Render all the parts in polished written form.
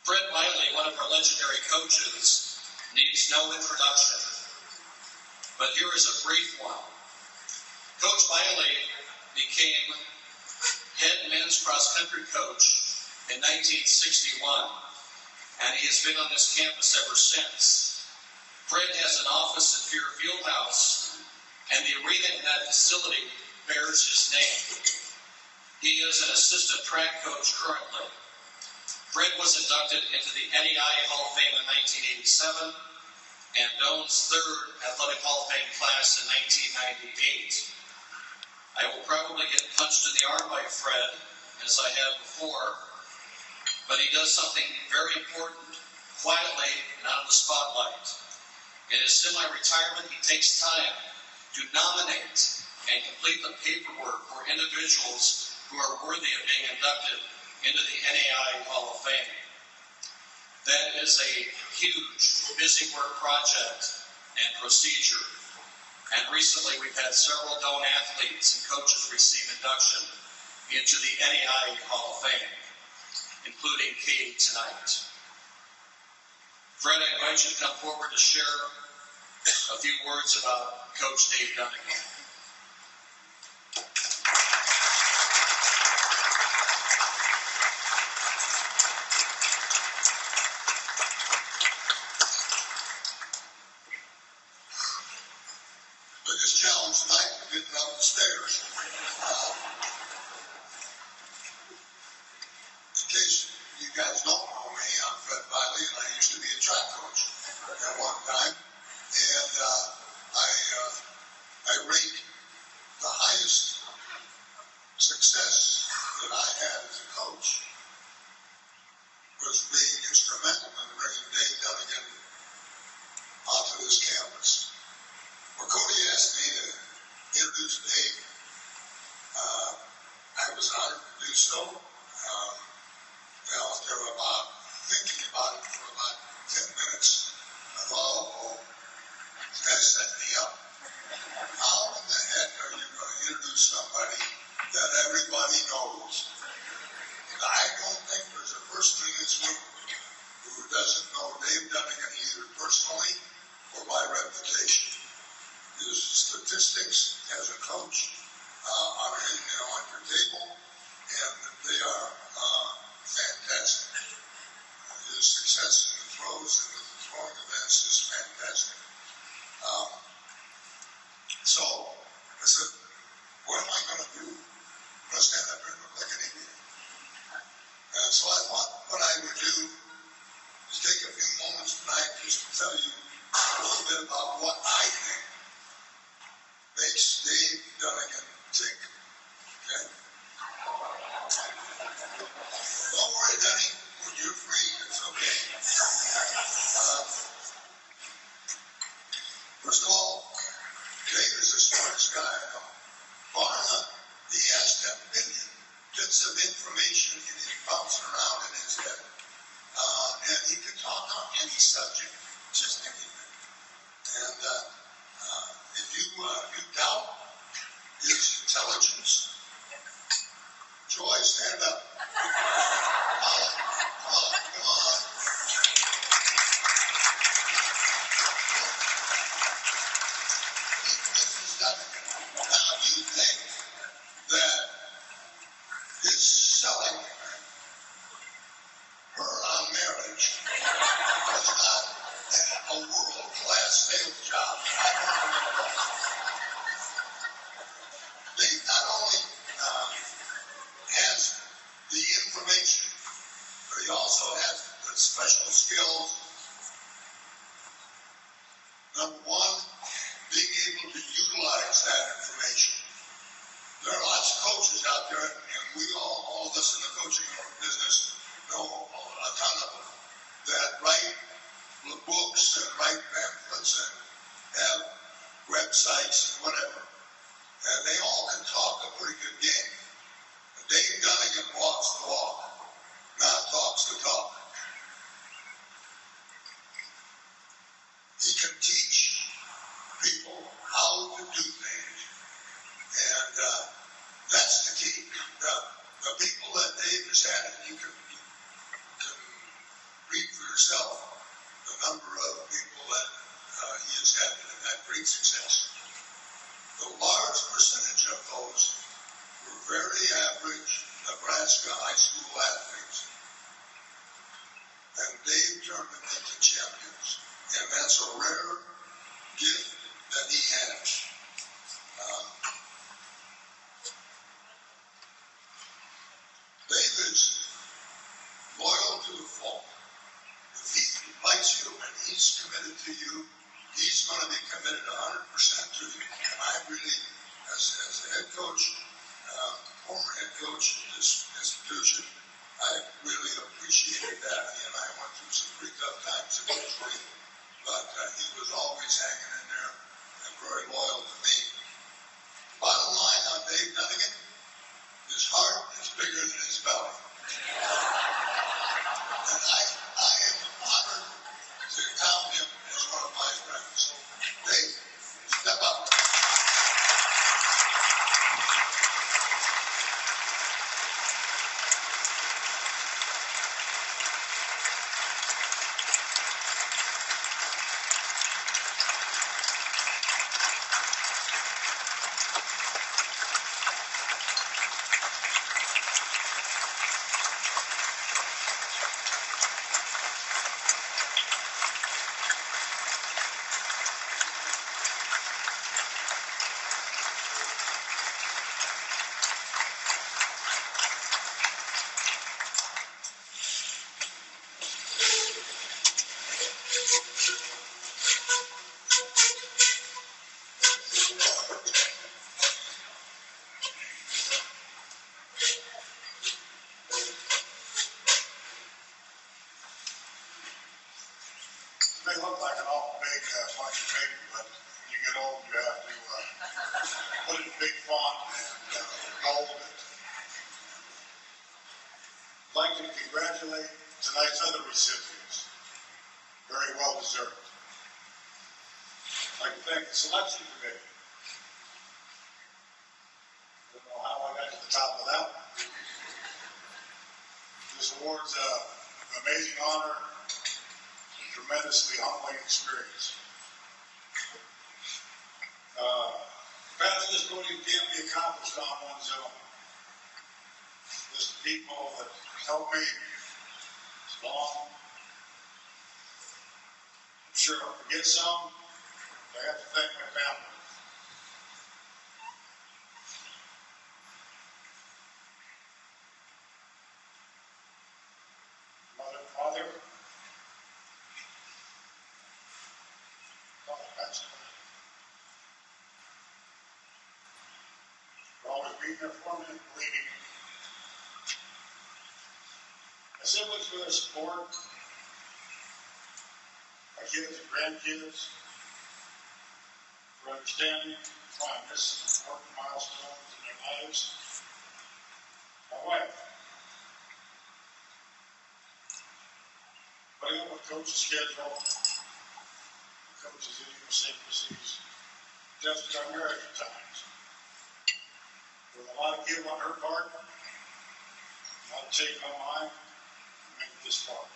Fred Miley, one of our legendary coaches, needs no introduction, but here is a brief one. Coach Miley became head men's cross-country coach in 1961, and he has been on this campus ever since. Fred has an office at Fear Fieldhouse, and the arena in that facility bears his name. He is an assistant track coach currently. Fred was inducted into the NEI Hall of Fame in 1987 and Doane's third Athletic Hall of Fame class in 1998. I will probably get punched in the arm by Fred, as I have before, but he does something very important, quietly and out of the spotlight. In his semi-retirement, he takes time to nominate and complete the paperwork for individuals who are worthy of being inducted into the NAI Hall of Fame. That is a huge, busy work project and procedure. And recently we've had several Doane athletes and coaches receive induction into the NAI Hall of Fame, including Katie tonight. Fred, I invite you to come forward to share a few words about Coach Dave Doane. Biggest challenge tonight is getting up the stairs. In case you guys don't know me, I'm Fred Miley, and I used to be a track coach at one time. And I rate the highest success that I had as a coach was being instrumental in bringing Dave Doane onto this campus. Well, Cody asked me to introduce Dave. I was honored to do so. After thinking about it for about 10 minutes, I thought, oh, this guy set me up. How in the heck are you going to introduce somebody that everybody knows? And I don't think there's a person in this room who doesn't know Dave Doane either personally or by reputation. His statistics as a coach are on your table, and they are fantastic. His success in the throws and the throwing events is fantastic. So I said, what am I going to do? I'm going to stand up here and look like an idiot. And so I thought what I would do is take a few moments tonight just to tell you a little bit about what I think makes Dave Doane tick. Okay? Don't worry, Danny. When you're free, it's okay. First of all, Dave is the smartest guy I know. Bar none. He has 10 billion bits of information and he's bouncing around in his head. And he can talk on any subject, just anything. And if you doubt his intelligence, Joy, stand up. Come on. Mrs. Doane. Now, you think that his selling her on marriage was not a world-class sales job? I don't know. Dave not only has the information, but he also has the special skills. Number one, being able to utilize that information. There are lots of coaches out there, and we all of us in the coaching business know a ton of them that write books and write pamphlets and have websites and whatever. And they all can talk a pretty good game. But Dave Doane walks the walk, not talks the talk. He can teach people how to do things. And that's the key. The people that Dave has had, and you can yourself the number of people that he has had and had great success. The large percentage of those were very average Nebraska high school athletes. And Dave turned them into champions. And that's a rare gift that he has. Dave is loyal to a fault. If he likes you and he's committed to you, he's going to be committed 100% to you. And I really, as a head coach, former head coach of this institution, I really appreciated that. He and I went through some pretty tough times eventually, but he was always hanging in there and very loyal to me. Bottom line on Dave Dunnigan, his heart is bigger than his belly. And I am honored to count him as one of my friends. So, Dave, step up. It may look like an awful big bunch of paper, but when you get old, you have to put it in big font and hold it. I'd like to congratulate tonight's other recipients. Very well deserved. I'd like to thank the selection committee. I don't know how I got to the top of that one. This award's an amazing honor. Tremendously humbling experience. The path to this podium can't be accomplished on one's own. There's the people that helped me along. I'm sure I'll forget some. I have to thank my family. Father, for always being there for me and believing me. My siblings for their support. My kids and grandkids for understanding why I miss some important milestones in their lives. My wife. Putting up with coach's schedule. Coaches' idiosyncrasies, just our marriage at times. With a lot of give on her part, a lot of take on mine, to make this far.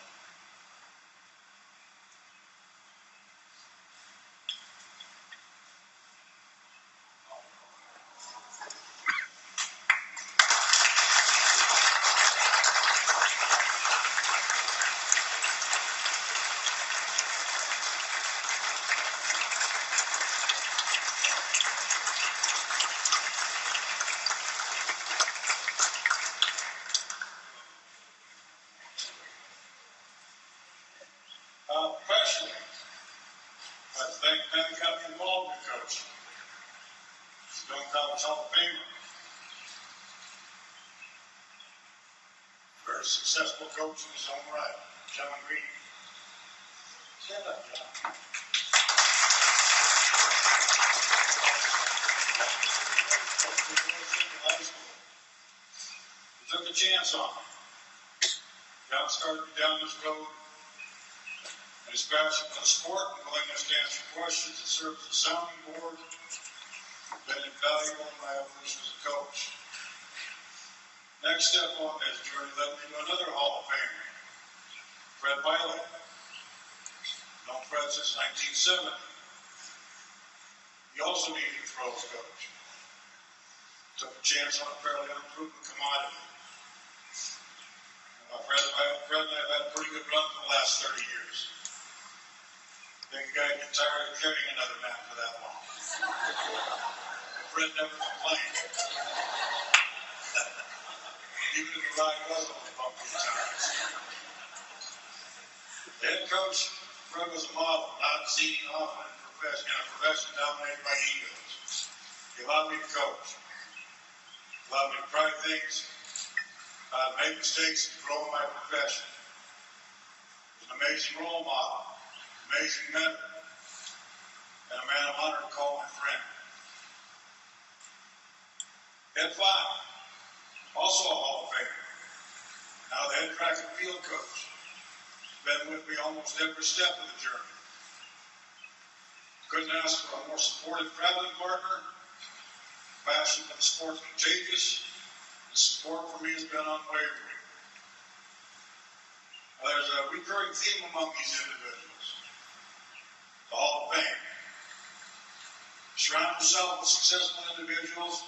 Professionally, I'd like to thank Penn County Involvement Coach. She's Doane College Hall of Famer. Very successful coach in his own right, John Green. Stand up, John. He took a chance on him. John started down this road. And his passion for the sport and willingness to answer questions that serves as a sounding board have been invaluable in my evolution as a coach. Next step on his journey led me to another Hall of Famer, Fred Biley. known Fred since 1970. He also needed to throw as coach. Took a chance on a fairly unproven commodity. Fred and I have had a pretty good run for the last 30 years. I think the guy gets tired of carrying another man for that long. Fred never complained. Even if the ride was a little bumpy at times. The head coach, Fred was a model, not seen often in a profession dominated by egos. He allowed me to coach. He allowed me to try things, make mistakes, and grow in my profession. He was an amazing role model, amazing mentor, and a man I'm honored to call my friend. Head 5, also a Hall of Famer. Now the head track and field coach. Been with me almost every step of the journey. Couldn't ask for a more supportive traveling partner. Passion for the sport's contagious. The support for me has been unwavering. Now, there's a recurring theme among these individuals. The Hall of Fame. Surround yourself with successful individuals.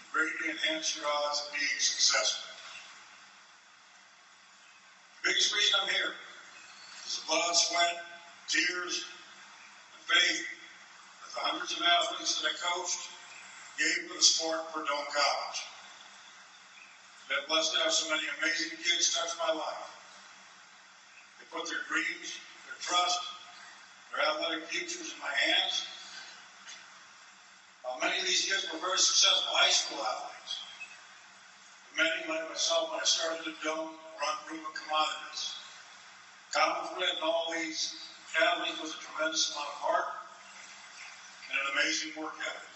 You greatly enhance your odds of being successful. The biggest reason I'm here is the blood, sweat, tears, and faith that the hundreds of athletes that I coached gave to the sport for Doane College. I've been blessed to have so many amazing kids touch my life. They put their dreams, their trust, their athletic futures in my hands. Many of these kids were very successful high school athletes. Many, like myself, when I started at Doane, were unproven commodities. Common thread in all these athletes was a tremendous amount of heart and an amazing work ethic.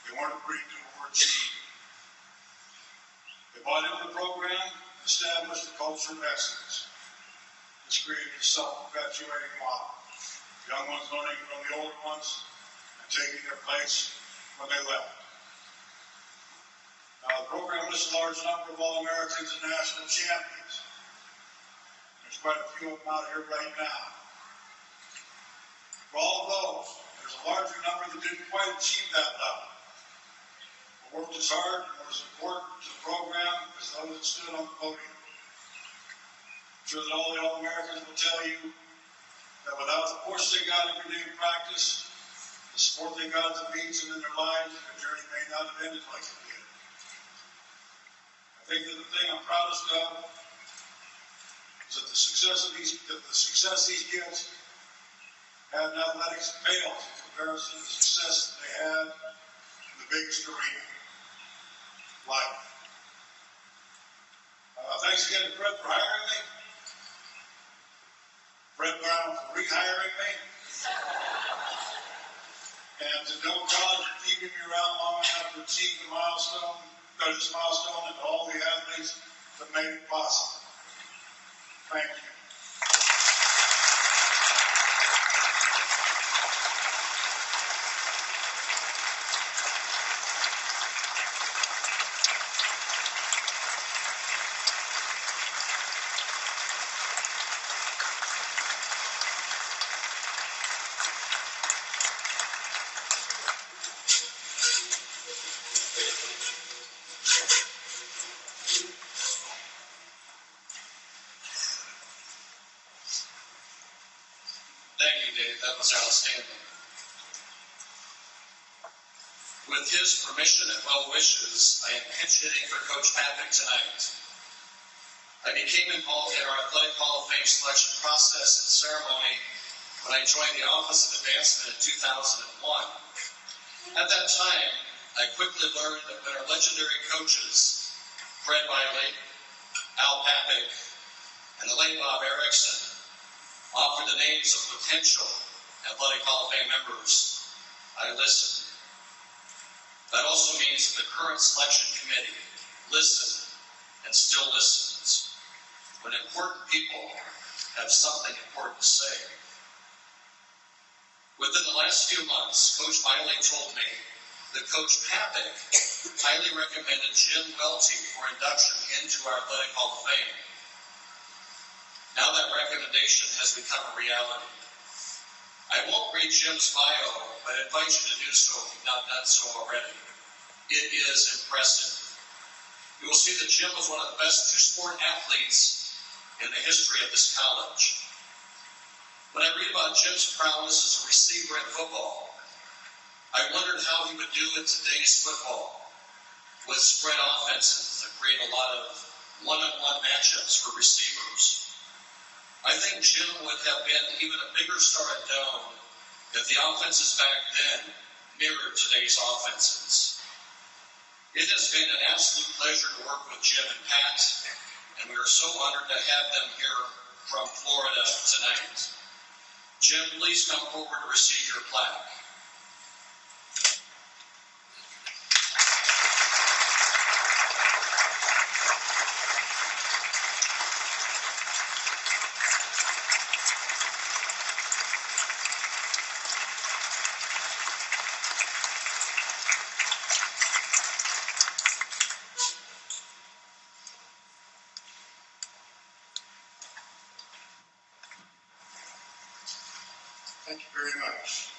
They weren't afraid to overachieve. They bought into the program and established a culture of excellence. This created a self-perpetuating model. Young ones learning from the older ones and taking their place when they left. Now, the program lists a large number of All-Americans and national champions. There's quite a few of them out here right now. For all of those, there's a larger number that didn't quite achieve that level. But worked as hard and were as important to the program as those that stood on the podium. I'm sure that all the All-Americans will tell you that without the push they got every day in practice, the support they got at the meets and in their lives, their journey may not have ended like it did. I think that the thing I'm proudest of is that the success these kids had in athletics pales in comparison to the success that they had in the biggest arena, life. Thanks again to Fred for hiring me. Fred Brown for rehiring me. And to Doane College for keeping me around long enough to achieve this milestone, and to all the athletes that made it possible. Thank you. Thank you, Dave. That was outstanding. With his permission and well wishes, I am pinch hitting for Coach Papik tonight. I became involved in our Athletic Hall of Fame selection process and ceremony when I joined the Office of Advancement in 2001. At that time, I quickly learned that when our legendary coaches, Fred Biley, Al Papik, and the late Bob Erickson, offered the names of potential Athletic Hall of Fame members, I listened. That also means that the current selection committee listened and still listens when important people have something important to say. Within the last few months, Coach Biley told me that Coach Papik highly recommended Jim Welty for induction into our Athletic Hall of Fame. Now that recommendation has become a reality. I won't read Jim's bio, but I invite you to do so if you've not done so already. It is impressive. You will see that Jim was one of the best two-sport athletes in the history of this college. When I read about Jim's prowess as a receiver in football, I wondered how he would do in today's football with spread offenses that create a lot of one-on-one matchups for receivers. I think Jim would have been even a bigger star at Doane if the offenses back then mirrored today's offenses. It has been an absolute pleasure to work with Jim and Pat, and we are so honored to have them here from Florida tonight. Jim, please come forward to receive your plaque. Thank you very much.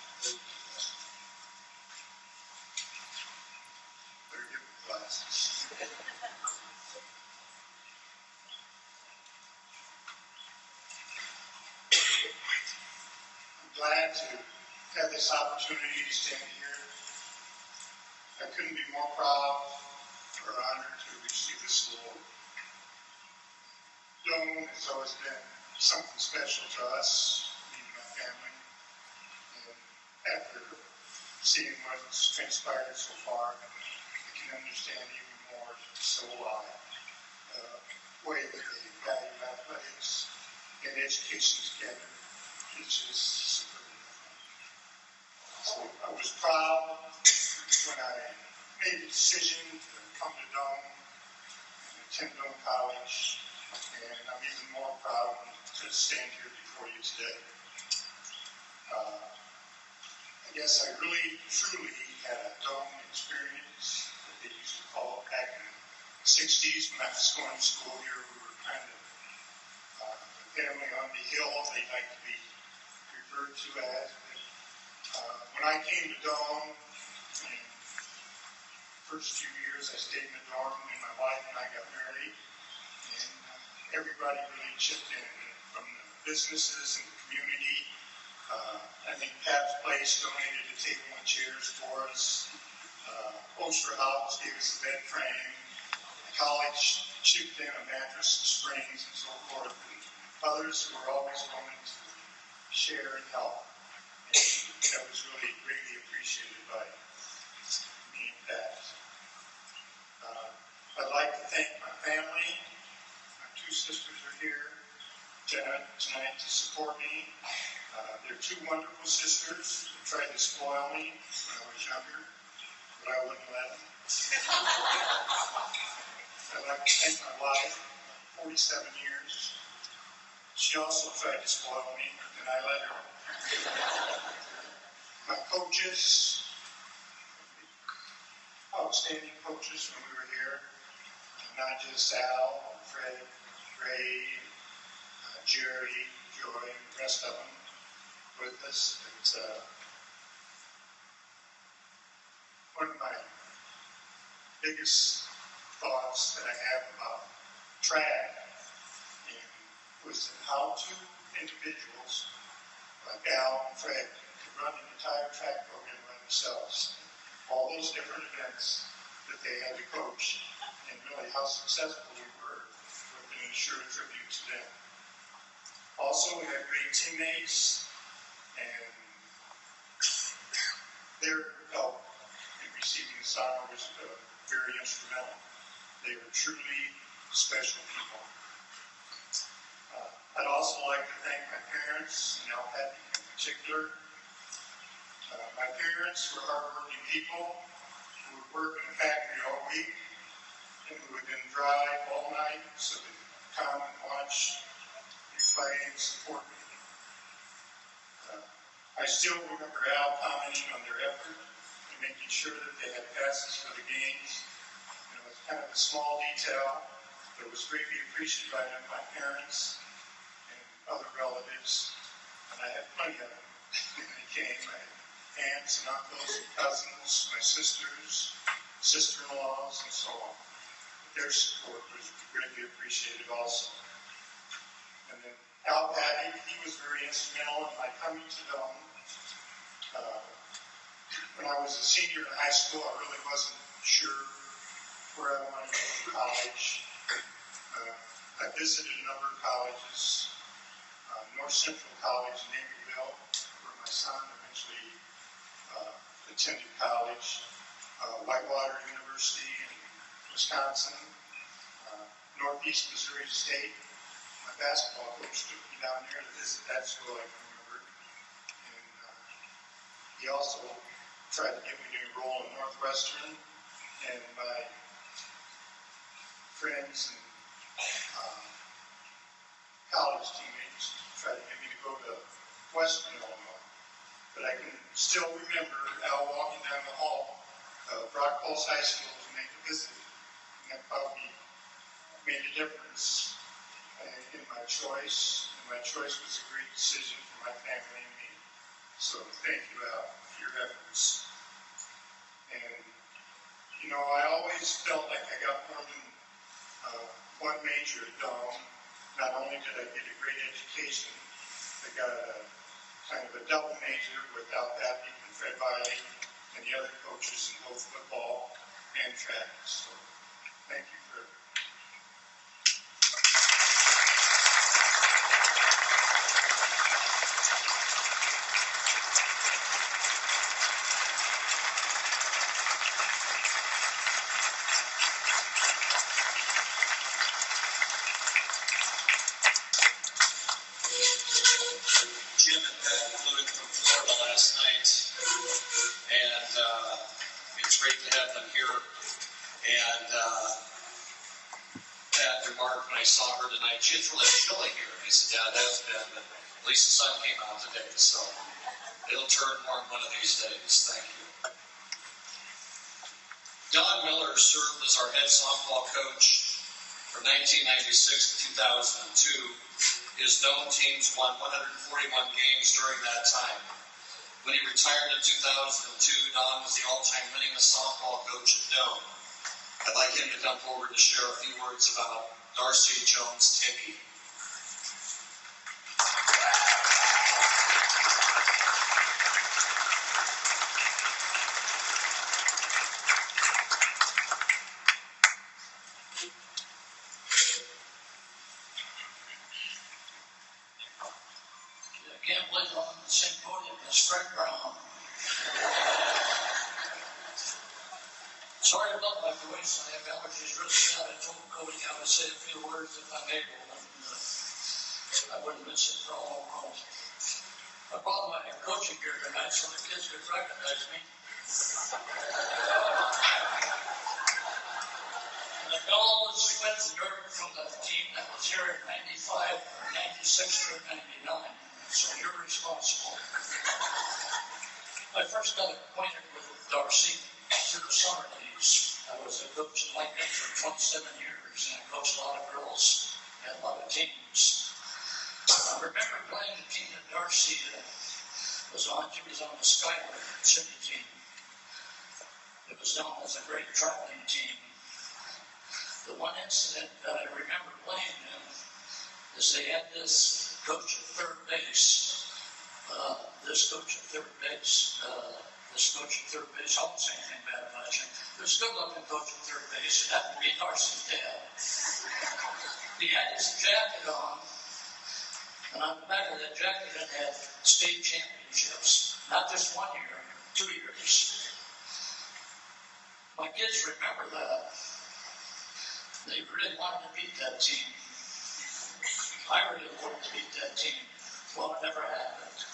Better give me glasses. I'm glad to have this opportunity to stand here. I couldn't be more proud or honored to receive this award. Doane has always been something special to us, me and my family. After seeing what's transpired so far, I can understand even more so why the way that they value athletics and education together is just super different. So I was proud when I made the decision to come to Doane and attend Doane College, and I'm even more proud to stand here before you today. I guess I really, truly had a Doane experience that they used to call it back in the 60s when I was going to school here. We were kind of the family on the hill, they like to be referred to as. When I came to Doane, in the first few years I stayed in the dorm, and my wife and I got married, and everybody really chipped in from the businesses and the community. I think Pat's Place donated a table and chairs for us. Oster House gave us a bed frame. The college chipped in a mattress and springs and so forth. And others who were always willing to share and help. And that was really greatly appreciated by me and Pat. I'd like to thank my family. My two sisters are here tonight to support me. They're two wonderful sisters who tried to spoil me when I was younger, but I wouldn't let them. I'd like to thank my wife, 47 years. She also tried to spoil me, and I let her. My coaches, outstanding coaches when we were here, not just Al, Fred, Ray, Jerry, Joy, and the rest of them with us. It's one of my biggest thoughts that I have about track was that how two individuals like Al and Fred could run an entire track program by themselves. All those different events that they had to coach, and really how successful we were with an assured tribute to them. Also, we had great teammates, and their help in receiving this honor was very instrumental. They were truly special people. I'd also like to thank my parents, and Al Petty in particular. My parents were hardworking people who would work in the factory all week and who would then drive all night so they could come and watch me play and support me. I still remember Al commenting on their effort and making sure that they had passes for the games. It was kind of a small detail, but it was greatly appreciated by my parents and other relatives, and I had plenty of them I came, my aunts and uncles and cousins, my sisters, sister-in-laws, and so on. Their support was greatly appreciated also. And then Al Patty, he was very instrumental in my coming to Doane. When I was a senior in high school, I really wasn't sure where I wanted to go to college. I visited a number of colleges, North Central College in Naperville, where my son eventually attended college, Whitewater University in Wisconsin, Northeast Missouri State. My basketball coach took me down there to visit that school, I can remember. And he also tried to get me to enroll in Northwestern, and my friends and college teammates tried to get me to go to Western Illinois. But I can still remember Al walking down the hall of Rock Falls High School to make a visit, and that probably made a difference in my choice, and my choice was a great decision for my family and me. So thank you, Al, for your efforts. And, you know, I always felt like I got more than one major at Doane. Not only did I get a great education, I got a kind of a double major with Al Patty and Fred Biley and the other coaches in both football and track. So thank you for Jim and Pat flew in from Florida last night, and it's great to have them here. And Pat remarked when I saw her tonight, "It's really chilly here." And I said, "Yeah, it has been, but at least the sun came out today, so it'll turn warm one of these days." Thank you. Don Miller served as our head softball coach from 1996 to 2002. His Doane teams won 141 games during that time. When he retired in 2002, Don was the all-time winningest softball coach at Doane. I'd like him to come forward to share a few words about Darcy Jones-Hickey. I can't believe I'm on the same podium as Fred Brown. Sorry about my voice. I have allergies really bad. I told Cody I would say a few words if I'm able, and I wouldn't miss it for all the world. I brought my coaching gear tonight so the kids could recognize me. And I got all the sweat and dirt from the team that was here in 95, or 96, or 99. So you're responsible. I first got acquainted with Darcy through the summer leagues. I was a coach in Lincoln for 27 years, and I coached a lot of girls and a lot of teams. I remember playing the team that Darcy was on. She was on the Skyward City team. It was known as a great traveling team. The one incident that I remember playing in is they had this coach at third base. This coach at third base, I won't say anything bad about him. There's a good-looking coach at third base. It happened to be Darcy's dad. He had his jacket on, and on the back of that jacket it had state championships. Not just 1 year, 2 years. My kids remember that. They really wanted to beat that team. I really wanted to beat that team. Well, it never happened.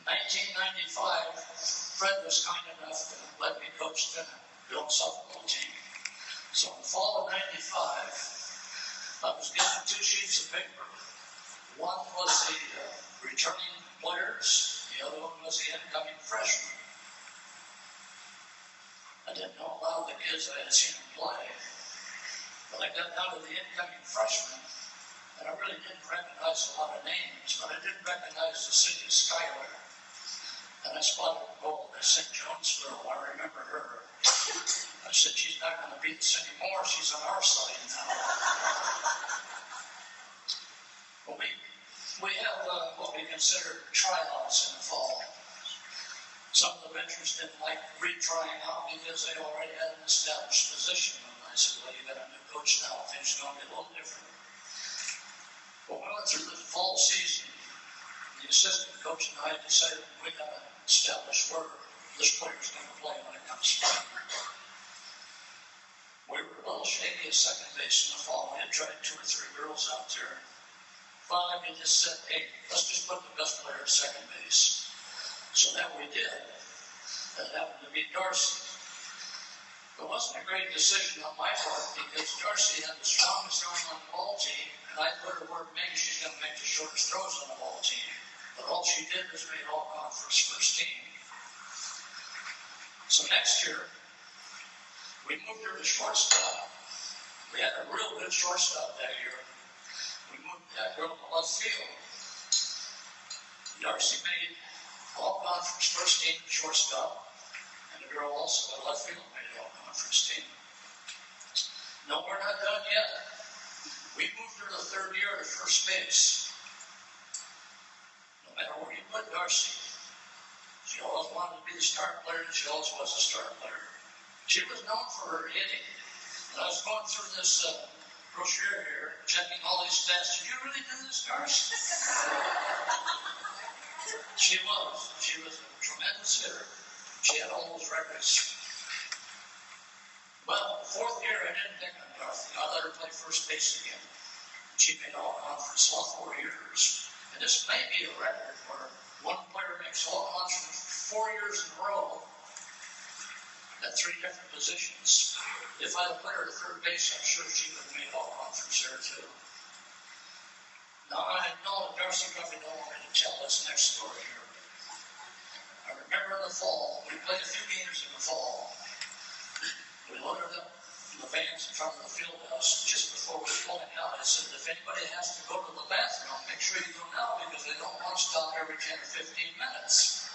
1995, Fred was kind enough to let me coach the Doane softball team. So in the fall of 95, I was given 2 sheets of paper. One was the returning players, the other one was the incoming freshmen. I didn't know a lot of the kids I had seen them play, but I got down to the incoming freshmen, And I really didn't recognize a lot of names, but I did recognize the city of Schuyler. And I spotted a goal at St. Jonesboro. I remember her. I said, she's not going to beat us anymore. She's on our side now. But we have what we consider tryouts in the fall. Some of the veterans didn't like retrying out because they already had an established position. And I said, well, you got a new coach now. Things are going to be a little different. But when we went through the fall season, the assistant coach and I decided we got to establish where this player's going to play when it comes spring. We were a little shaky at second base in the fall. We had tried 2 or 3 girls out there. Finally, we just said, hey, let's just put the best player at second base. So that we did. That happened to be Darcy. It wasn't a great decision on my part because Darcy had the strongest arm on the ball team, and I put her where maybe she's going to make the shortest throws on the ball team. But all she did was made all-conference first team. So next year, we moved her to shortstop. We had a real good shortstop that year. We moved that girl to left field. Darcy made all-conference first team shortstop, and the girl also at left field made all-conference team. No, we're not done yet. We moved her to third year at first base. No matter where you put Darcy, she always wanted to be the start player, and she always was a start player. She was known for her hitting. And I was going through this brochure here, checking all these stats. Did you really do this, Darcy? She was a tremendous hitter. She had all those records. Well, fourth year, I didn't pick on Dorothy. I let her play first base again. She made all-conference all 4 years. And this may be a record where one player makes all-conference 4 years in a row at 3 different positions. If I had put her at third base, I'm sure she would have made all-conference there too. Now, I know that Darcy probably don't want me to tell this next story here. I remember in the fall, we played a few games in the fall. We loaded up the vans in front of the field house. Just before we were pulling out, I said, if anybody has to go to the bathroom, make sure you go now because they don't want to stop every 10 or 15 minutes.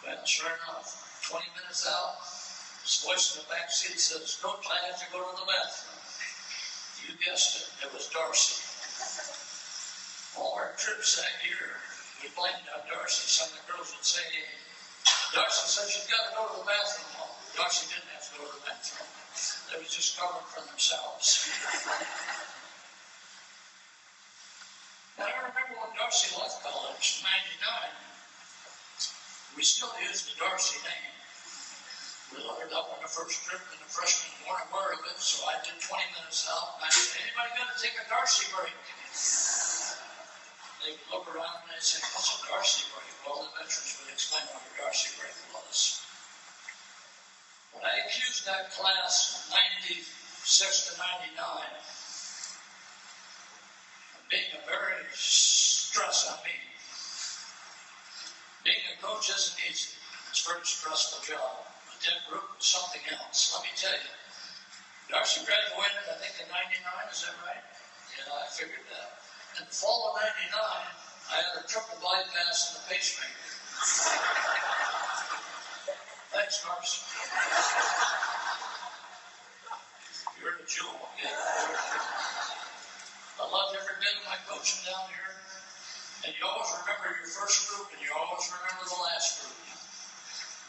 Well, sure enough, 20 minutes out, this voice in the back seat says, Coach, I have to go to the bathroom. You guessed it, it was Darcy. All our trips that year, we blamed on Darcy. Some of the girls would say, Darcy says you've got to go to the bathroom. Well, Darcy didn't have to go to the bathroom. They was just covering for themselves. Now, I remember when Darcy left college in '99, we still used the Darcy name. We loaded up on the first trip, and the freshmen weren't aware of it, so I did 20 minutes out, and I said, anybody going to take a Darcy break? They would look around and they'd say, what's a Darcy break? Well, the veterans would explain what a Darcy break was. When I accused that class from 96 to 99 of being a very stress on me. Being a coach isn't easy. It's a very stressful job. But that group was something else. Let me tell you, Darcy graduated, I think, in '99, is that right? Yeah, I figured that. In the fall of '99, I had a triple bypass and a pacemaker. Thanks, Darcy. You're a jewel. Yeah. I loved every bit of my coaching down here. And you always remember your first group and you always remember the last group.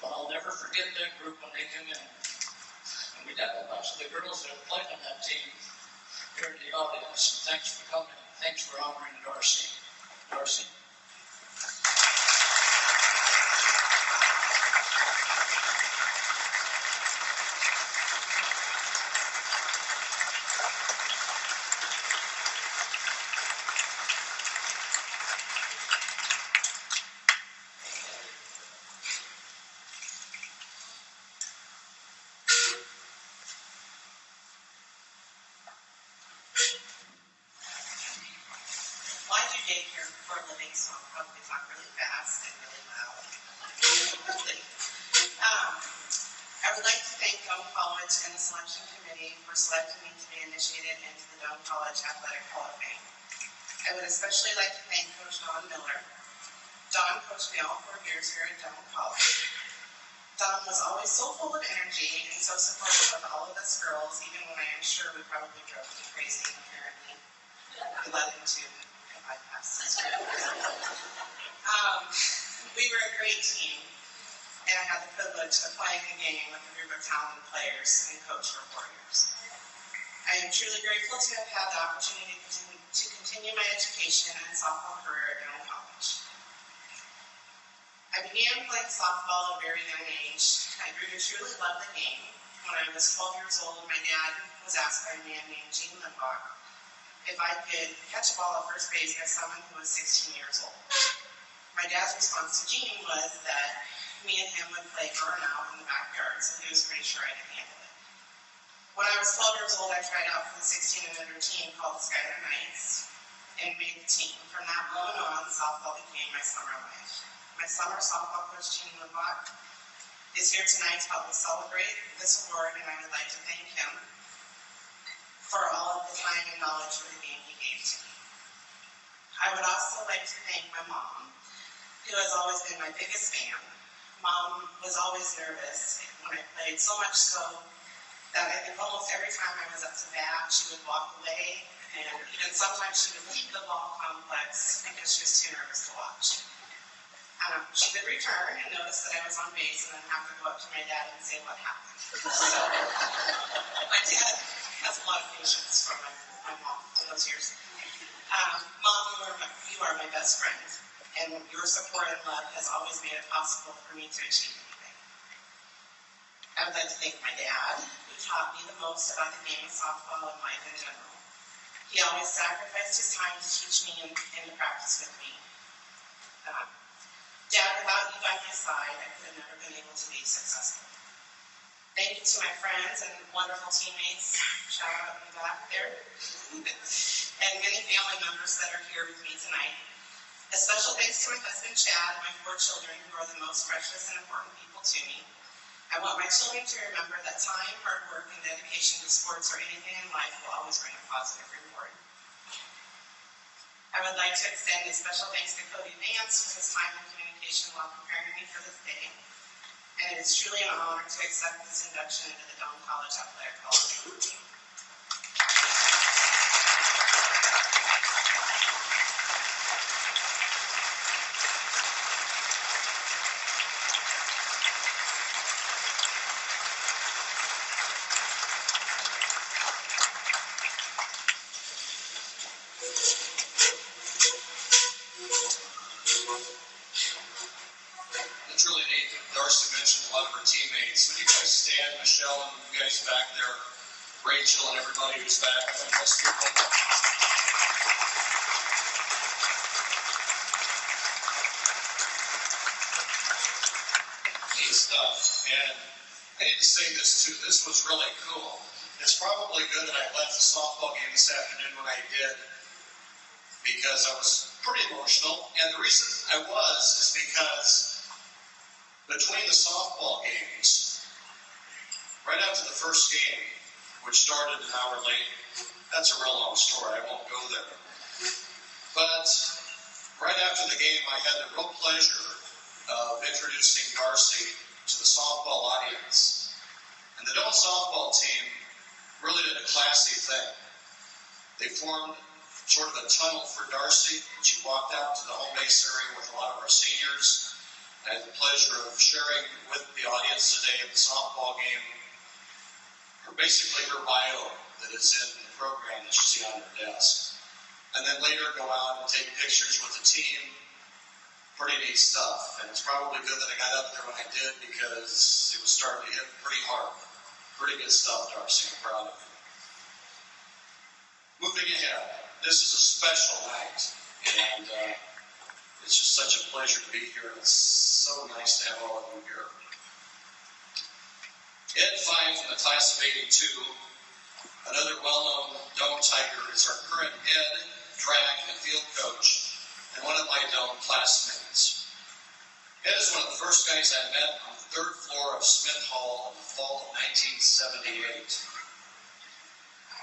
But I'll never forget that group when they came in. And we got a bunch of the girls that played on that team here in the audience. And thanks for coming. Thanks for honoring Darcy. Darcy. I would like to thank Doane College and the selection committee for selecting me to be initiated into the Doane Doane College Athletic Hall of Fame. I would especially like to thank Coach Doane Miller. Doane coached me all 4 years here at Doane College. Doane was always so full of energy and so supportive of all of us girls, even when I am sure we probably drove him crazy and apparently we led him to a bypass. We were a great team, and I had the privilege of playing the game with a group of talented players and coach for 4 years. I am truly grateful to have had the opportunity to continue my education and softball career at Doane College. I began playing softball at a very young age. I grew to truly love the game. When I was 12 years old, my dad was asked by a man named Gene Limbach if I could catch a ball at first base by someone who was 16 years old. My dad's response to Gene was that me and him would play burnout in the backyard, so he was pretty sure I could handle it. When I was 12 years old, I tried out for the 16 and under team called the Skylar Knights and made the team. From that moment on, softball became my summer life. My summer softball coach, Gene Limbach, is here tonight to help me celebrate this award, and I would like to thank him for all of the time and knowledge for the game he gave to me. I would also like to thank my mom, who has always been my biggest fan. Mom was always nervous when I played, so much so that I think almost every time I was up to bat, she would walk away, and even sometimes she would leave the ball complex because she was too nervous to watch. She would return and notice that I was on base and then have to go up to my dad and say what happened. So my dad has a lot of patience from my mom for those years. Mom, you are my best friend, and your support and love has always made it possible for me to achieve anything. I would like to thank my dad, who taught me the most about the game of softball and life in general. He always sacrificed his time to teach me and to practice with me. Dad, without you by my side, I could have never been able to be successful. Thank you to my friends and wonderful teammates, shout out in the back there, and many family members that are here with me tonight. A special thanks to my husband, Chad, and my 4 children, who are the most precious and important people to me. I want my children to remember that time, hard work, and dedication to sports or anything in life will always bring a positive reward. I would like to extend a special thanks to Cody Vance for his time and communication while preparing me for this day. And it is truly an honor to accept this induction into the Doane College Athletic Hall of Fame. It's really neat. Darcy mentioned a lot of her teammates. Would you guys stand, Michelle, and you guys back there, Rachel, and everybody who's back? I think most people. Neat stuff. And I need to say this too. This was really cool. It's probably good that I left the softball game this afternoon when I did, because I was pretty emotional. And the reason I was is because between the softball games, right after the first game, which started an hour late, that's a real long story, I won't go there. But right after the game, I had the real pleasure of introducing Darcy to the softball audience. And the Doane softball team really did a classy thing. They formed sort of a tunnel for Darcy. She walked out to the home base area with a lot of our seniors. I had the pleasure of sharing with the audience today at the softball game basically her bio that is in the program that you see on her desk. And then later go out and take pictures with the team. Pretty neat stuff. And it's probably good that I got up there when I did, because it was starting to hit pretty hard. Pretty good stuff, Darcy. I'm proud of you. Moving ahead, this is a special night. And it's just such a pleasure to be here. It's so nice to have all of you here. Ed Fine from the class of '82, another well-known Doane Tiger, is our current head track and field coach and one of my Doane classmates. Ed is one of the first guys I met on the 3rd floor of Smith Hall in the fall of 1978.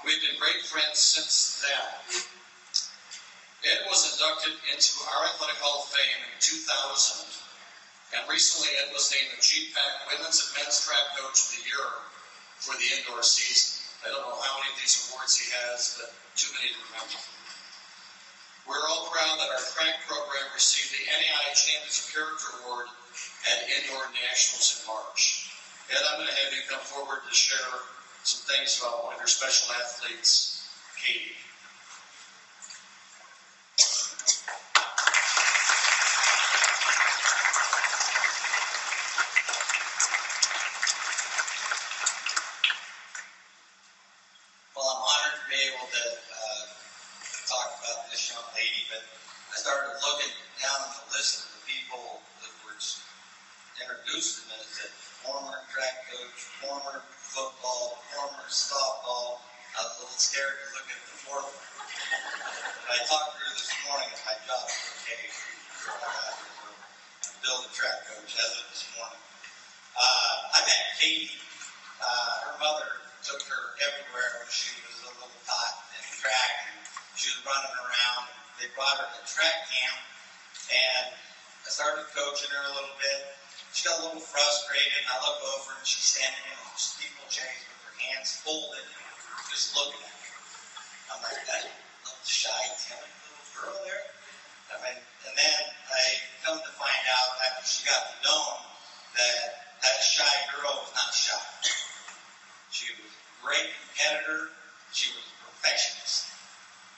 We've been great friends since then. Ed was inducted into our Athletic Hall of Fame in 2000, and recently Ed was named the GPAC Women's and Men's Track Coach of the Year for the indoor season. I don't know how many of these awards he has, but too many to remember. We're all proud that our track program received the NAI Champions of Character Award at Indoor Nationals in March. Ed, I'm going to have you come forward to share some things about one of your special athletes, Katie. Well, I'm honored to be able to talk about this young lady, but I started looking down on the list of the people that were introduced to me as a former track coach, former football, former softball. I was a little scared to look at the fourth one. But I talked to her this morning at my job application. I'm still the track coach as of this morning. I met Katie. Her mother took her everywhere when she was a little tot in track, and she was running around. They brought her to track camp, and I started coaching her a little bit. She got a little frustrated. I look over, and she's standing in a steeplechase with her hands folded, just looking at me. I'm like, that little shy, timid little girl there. I mean, and then I come to find out after she got to Doane that shy girl was not shy. She was a great competitor. She was a perfectionist.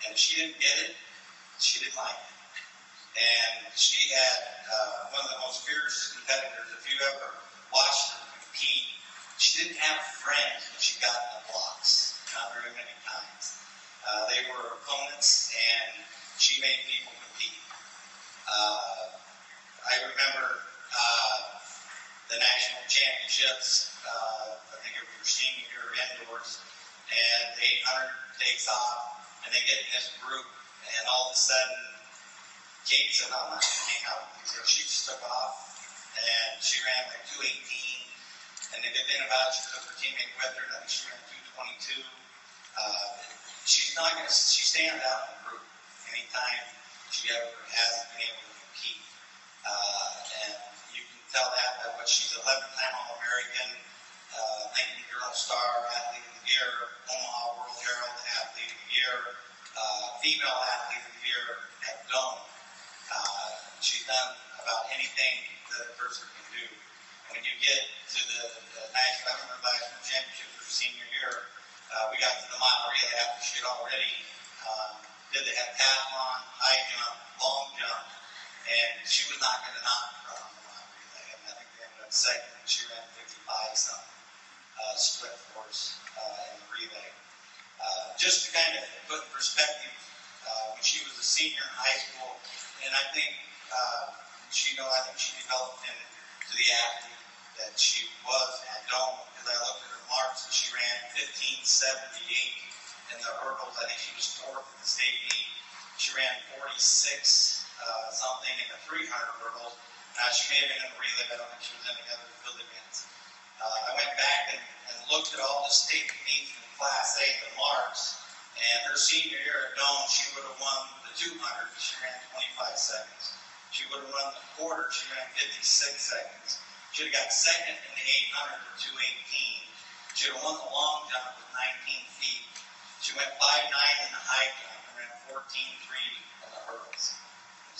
And if she didn't get it, she didn't like it. And she had one of the most fierce competitors. If you ever watched her compete, she didn't have friends when she got in the blocks. Not very many times. They were opponents, and she made people compete. I remember the national championships, I think it was her senior year indoors, and 800 takes off, and they get in this group, and all of a sudden, Katie said, I'm not going to hang out with you. She just took off, and she ran like 2:18, and the good thing about it, she took her teammate with her, I think she ran 2:22. She stands out in the group anytime she ever has been able to compete. And you can tell that by what she's 11-time All-American, Lincoln Journal Star, Athlete of the Year, Omaha World Herald Athlete of the Year, Female Athlete of the Year at Doane. She's done about anything that a person can do. And when you get to the national championships her senior year, we got to the mile relay after she had already did the heptathlon, high jump, long jump, and she was not going to not run on the mile relay. And I think they ended up second, and she ran 55 something split force in the relay. Just to kind of put in perspective, when she was a senior in high school, and I think she developed into the athlete that she was at Doane, because I looked at her marks and she ran 15:78 in the hurdles. I think she was fourth in the state meet. She ran 46 something in the 300 hurdles. She may have been in the relay, but I don't think she was in any other field events. I went back and looked at all the state meets in Class A, the marks, and her senior year at Doane, she would have won the 200. She ran 25 seconds. She would have run the quarter. She ran 56 seconds. She would have got second in the 800 at 2:18. She would have won the long jump with 19 feet. She went 5'9" in the high jump and ran 14.3 in the hurdles.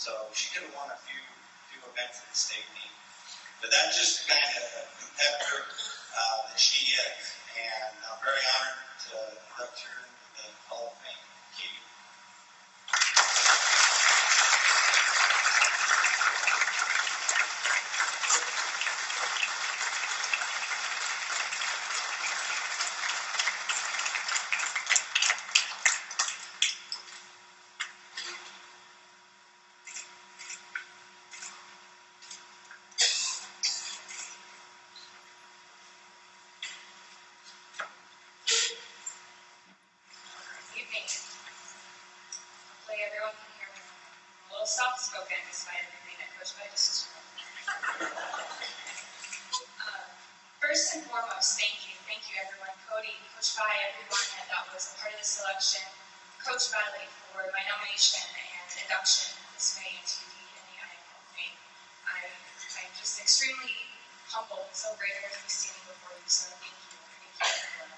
So she could have won a few events at the state meet. But that's just the kind of competitor that she is. And I'm very honored to induct her into the Hall of Fame. Katie. Hopefully everyone can hear me. I'm a little soft-spoken despite everything that Coach Vitus is doing. First and foremost, thank you. thank you everyone, Cody, Coach Bai, everyone that was a part of the selection, Coach Bailey for my nomination and induction this May into the NAIA Hall of Fame. I'm just extremely humbled and so grateful to be standing before you, so thank you. Thank you everyone.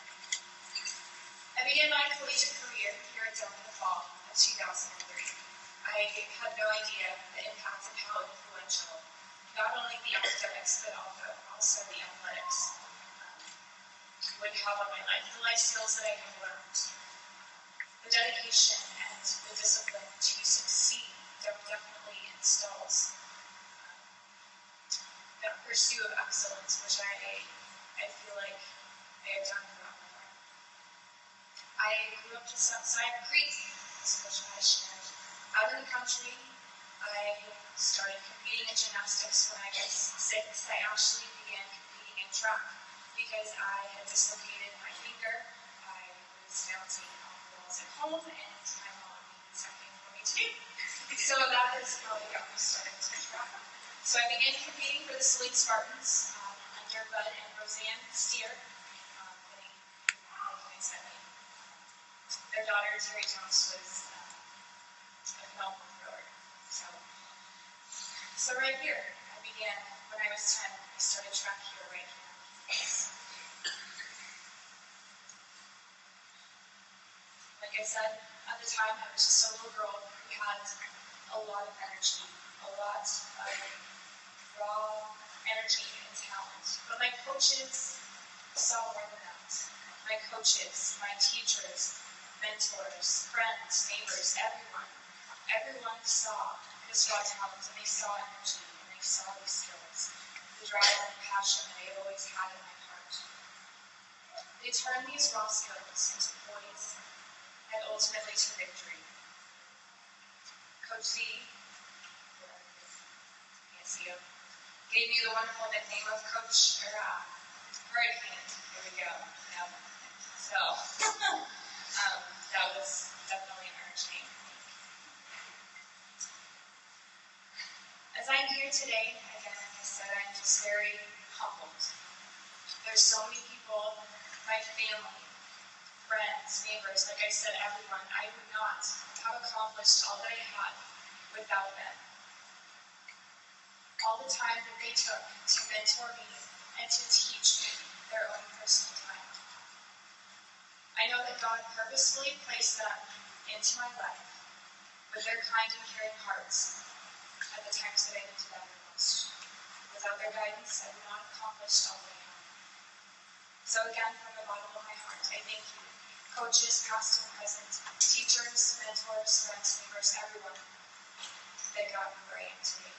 I began my collegiate career here at Doane in the fall of 2003. I had no idea the impact and how influential not only the academics but also the athletics would have on my life, the life skills that I have learned, the dedication and the discipline to succeed definitely installs that pursuit of excellence, which I feel like I have done throughout my life. I grew up just outside of Crete, as Coach Bai shared. Out in the country, I started competing in gymnastics when I was 6. I actually began competing in track because I had dislocated my finger. I was bouncing off the walls at home, and my mom needed something for me to do. So that is how I got me started in track. So I began competing for the Select Spartans under Bud and Roseanne Steer. Their daughter, Terry Jones, was a phenomenal thrower. So right here, I began when I was 10. I started track here right here. Like I said, at the time, I was just a little girl who had a lot of energy, a lot of raw energy and talent. But my coaches saw more than that. My coaches, my teachers, mentors, friends, neighbors, everyone saw this raw talent, and they saw energy, and they saw these skills, the drive and passion that I had always had in my heart. They turned these raw skills into poise and ultimately to victory. Coach Z, can't see him, gave me the wonderful nickname of Coach Hurricane. Here we go. Yep. So that was definitely an earned name. As I'm here today, again, like I said, I'm just very humbled. There's so many people, my family, friends, neighbors, like I said, everyone. I would not have accomplished all that I had without them. All the time that they took to mentor me and to teach me their own personal time. I know that God purposefully placed them into my life with their kind and caring hearts at the times that I needed them the most. Without their guidance, I would not have accomplished all that I have. So again, from the bottom of my heart, I thank you, coaches, past and present, teachers, mentors, friends, neighbors, everyone that got me where I am today.